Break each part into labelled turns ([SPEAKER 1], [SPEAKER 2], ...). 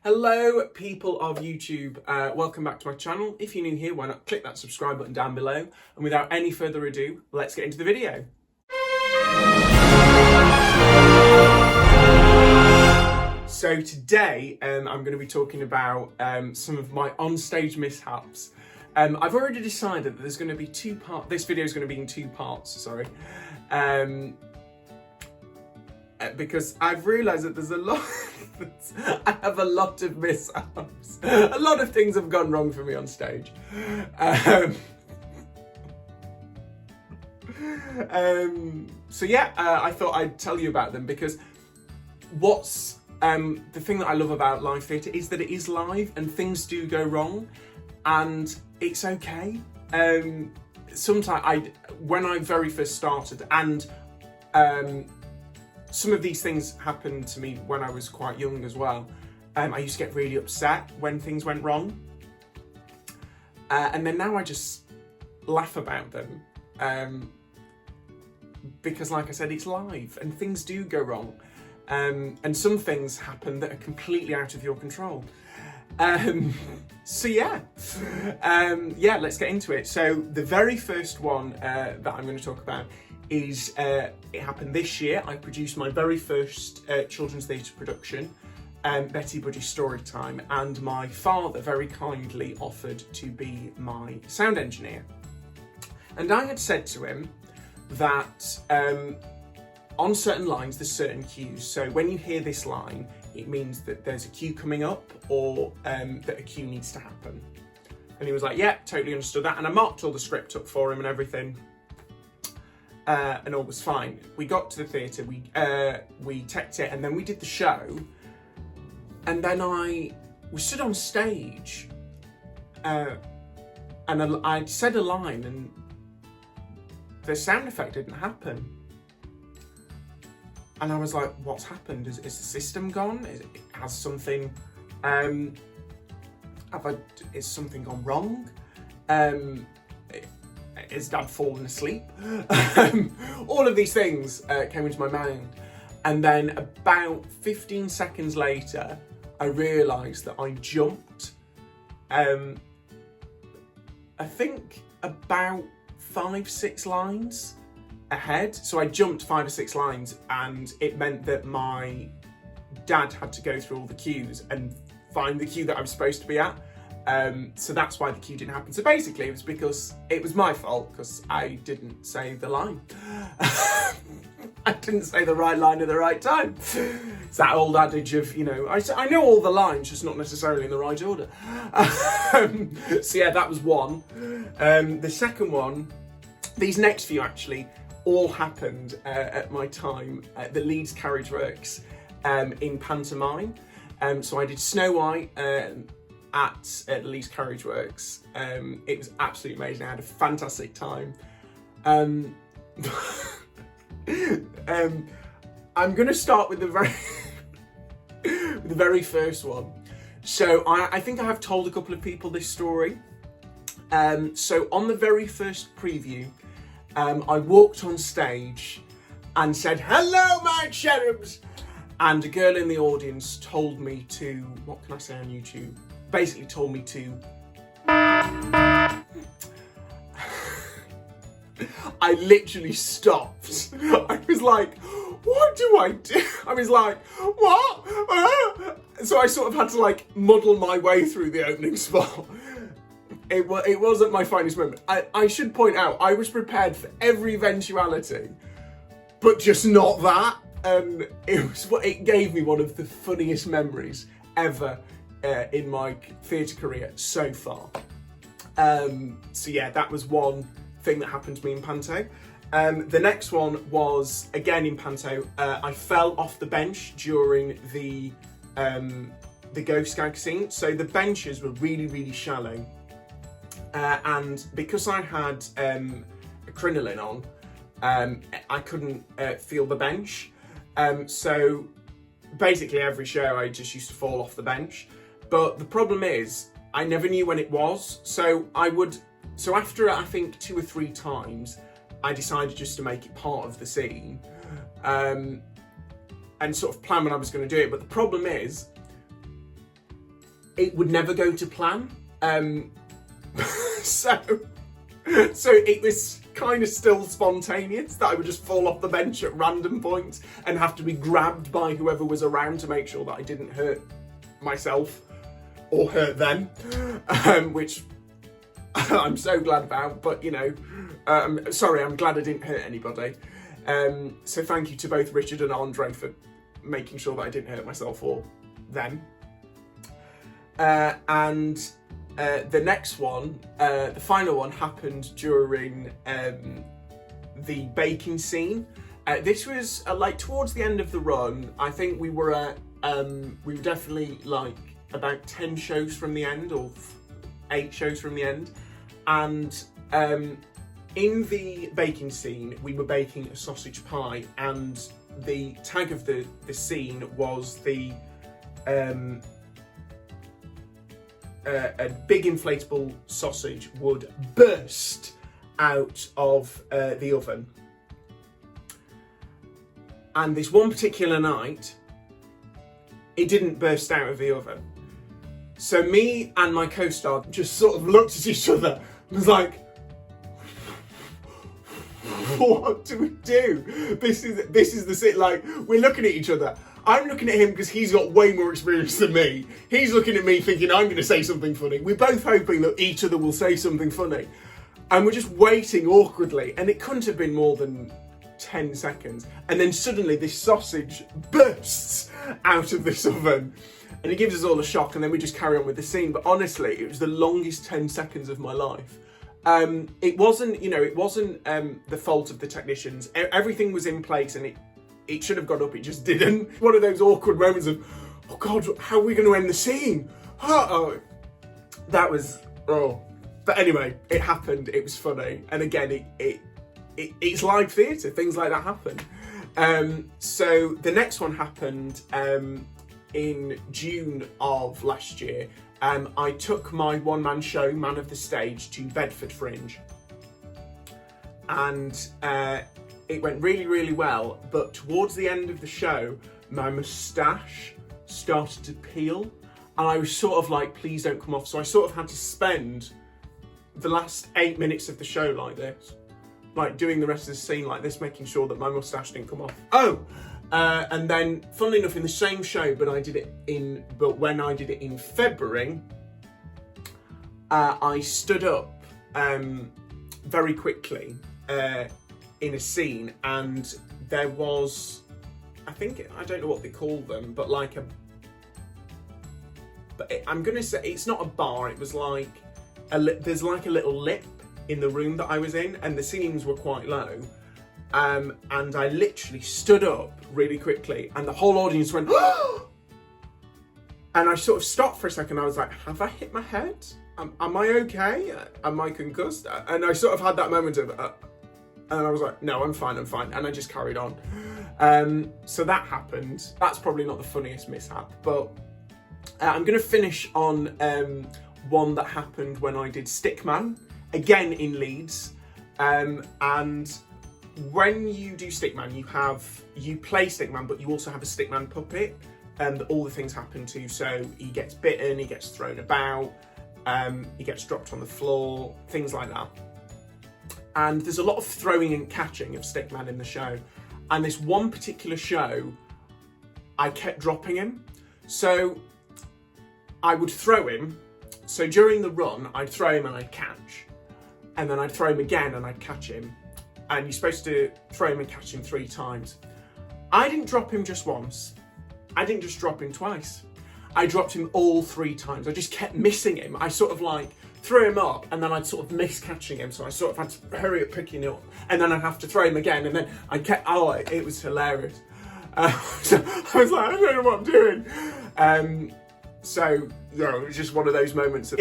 [SPEAKER 1] Hello people of YouTube, welcome back to my channel. If you're new here, why not click that subscribe button down below, and without any further ado, let's get into the video. So today I'm going to be talking about some of my onstage mishaps. I've already decided that there's going to be this video is going to be in two parts, because I've realised that there's a lot. I have a lot of mishaps. A lot of things have gone wrong for me on stage. So yeah, I thought I'd tell you about them because what's the thing that I love about live theatre is that it is live and things do go wrong, and it's okay. Sometimes when I very first started, and some of these things happened to me when I was quite young as well. I used to get really upset when things went wrong. And then now I just laugh about them. Because like I said, it's live and things do go wrong. And some things happen that are completely out of your control. So yeah, let's get into it. So the very first one that I'm going to talk about is it happened this year. I produced my very first children's theatre production, Betty Buddy's Storytime, and my father very kindly offered to be my sound engineer. And I had said to him that on certain lines there's certain cues. So when you hear this line, it means that there's a cue coming up, or that a cue needs to happen. And he was like, yeah, totally understood that. And I marked all the script up for him and everything. And all was fine. We got to the theatre, we teched it, and then we did the show. And then we stood on stage, and I said a line, and the sound effect didn't happen. And I was like, "What's happened? Is the system gone? Has something? Is something gone wrong? Is Dad fallen asleep?" All of these things came into my mind. And then about 15 seconds later, I realised that I jumped, I think about 5-6 lines ahead. So I jumped 5 or 6 lines, and it meant that my dad had to go through all the cues and find the cue that I was supposed to be at. So that's why the cue didn't happen. So basically it was because it was my fault, because I didn't say the line. I didn't say the right line at the right time. It's that old adage of, I know all the lines, just not necessarily in the right order. So yeah, that was one. The second one, these next few actually all happened at my time at the Leeds Carriage Works in pantomime. So I did Snow White at the Leeds Carriage Works. It was absolutely amazing. I had a fantastic time. I'm going to start with the very first one. So I think I have told a couple of people this story. So on the very first preview, I walked on stage and said, "Hello, my cherubs!" And a girl in the audience told me to, what can I say on YouTube? Basically told me to I literally stopped. I was like, what do I do? I was like, what? So I sort of had to muddle my way through the opening spot. It wasn't my finest moment. I should point out, I was prepared for every eventuality, but just not that. And it gave me one of the funniest memories ever in my theatre career so far. So yeah, that was one thing that happened to me in Panto. The next one was again in Panto. I fell off the bench during the ghost gag scene. So the benches were really, really shallow. And because I had a crinoline on, I couldn't feel the bench. So basically every show I just used to fall off the bench. But the problem is, I never knew when it was. So after I think 2 or 3 times, I decided just to make it part of the scene. And sort of plan when I was going to do it. But the problem is, it would never go to plan. So it was kind of still spontaneous that I would just fall off the bench at random points and have to be grabbed by whoever was around to make sure that I didn't hurt myself or hurt them, which I'm so glad about, but you know, sorry, I'm glad I didn't hurt anybody. So thank you to both Richard and Andre for making sure that I didn't hurt myself or them. And the next one, the final one, happened during the baking scene. This was like towards the end of the run. I think we were definitely like about 10 shows from the end, or 8 shows from the end. And in the baking scene, we were baking a sausage pie, and the tag of the scene was a big inflatable sausage would burst out of the oven. And this one particular night, it didn't burst out of the oven. So me and my co-star just sort of looked at each other and was like, what do we do? This is the sit. Like, we're looking at each other. I'm looking at him because he's got way more experience than me. He's looking at me thinking I'm going to say something funny. We're both hoping that each other will say something funny. And we're just waiting awkwardly. And it couldn't have been more than 10 seconds. And then suddenly this sausage bursts out of this oven. And it gives us all a shock, and then we just carry on with the scene. But honestly, it was the longest 10 seconds of my life. It wasn't the fault of the technicians. Everything was in place, and it should have gone up, it just didn't. One of those awkward moments of, oh God, how are we going to end the scene? Oh, that was, oh. But anyway, it happened, it was funny. And again, it's live theatre, things like that happen. So the next one happened in June of last year. I took my one-man show, Man of the Stage, to Bedford Fringe. And it went really, really well, but towards the end of the show, my moustache started to peel, and I was sort of like, please don't come off. So I sort of had to spend the last 8 minutes of the show like this, like doing the rest of the scene like this, making sure that my moustache didn't come off. And then, funnily enough, in the same show, but when I did it in February, I stood up very quickly in a scene, and there was, I don't know what they call them, but like I'm gonna say it's not a bar. It was like there's like a little lip in the room that I was in, and the ceilings were quite low. And I literally stood up really quickly, and the whole audience went, oh! And I sort of stopped for a second. I was like, have I hit my head? Am I okay? Am I concussed? And I sort of had that moment of, and I was like, no, I'm fine. And I just carried on. So that happened. That's probably not the funniest mishap, but I'm going to finish on one that happened when I did Stickman, again in Leeds. And when you do Stickman, you play Stickman, but you also have a Stickman puppet, that all the things happen to. So he gets bitten, he gets thrown about, he gets dropped on the floor, things like that. And there's a lot of throwing and catching of Stickman in the show. And this one particular show, I kept dropping him. So I would throw him. So during the run, I'd throw him and I'd catch. And then I'd throw him again and I'd catch him. And you're supposed to throw him and catch him 3 times. I didn't drop him just once. I didn't just drop him twice. I dropped him all 3 times. I just kept missing him. I sort of like threw him up, and then I'd sort of miss catching him. So I sort of had to hurry up picking him up, and then I'd have to throw him again. And then I kept, it was hilarious. So I was like, I don't know what I'm doing. So, it was just one of those moments of,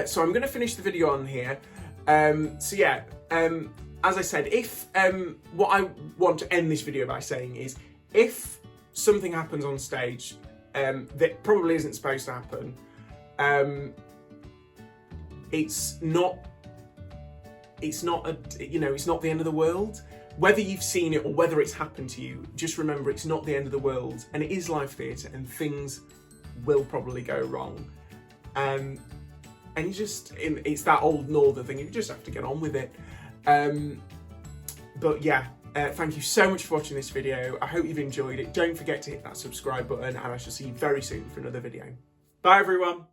[SPEAKER 1] so I'm going to finish the video on here. As I said, if what I want to end this video by saying is, if something happens on stage that probably isn't supposed to happen, it's not the end of the world. Whether you've seen it or whether it's happened to you, just remember it's not the end of the world, and it is live theatre, and things will probably go wrong. And you just, it's that old northern thing, you just have to get on with it. But yeah, thank you so much for watching this video. I hope you've enjoyed it. Don't forget to hit that subscribe button, and I shall see you very soon for another video. Bye everyone.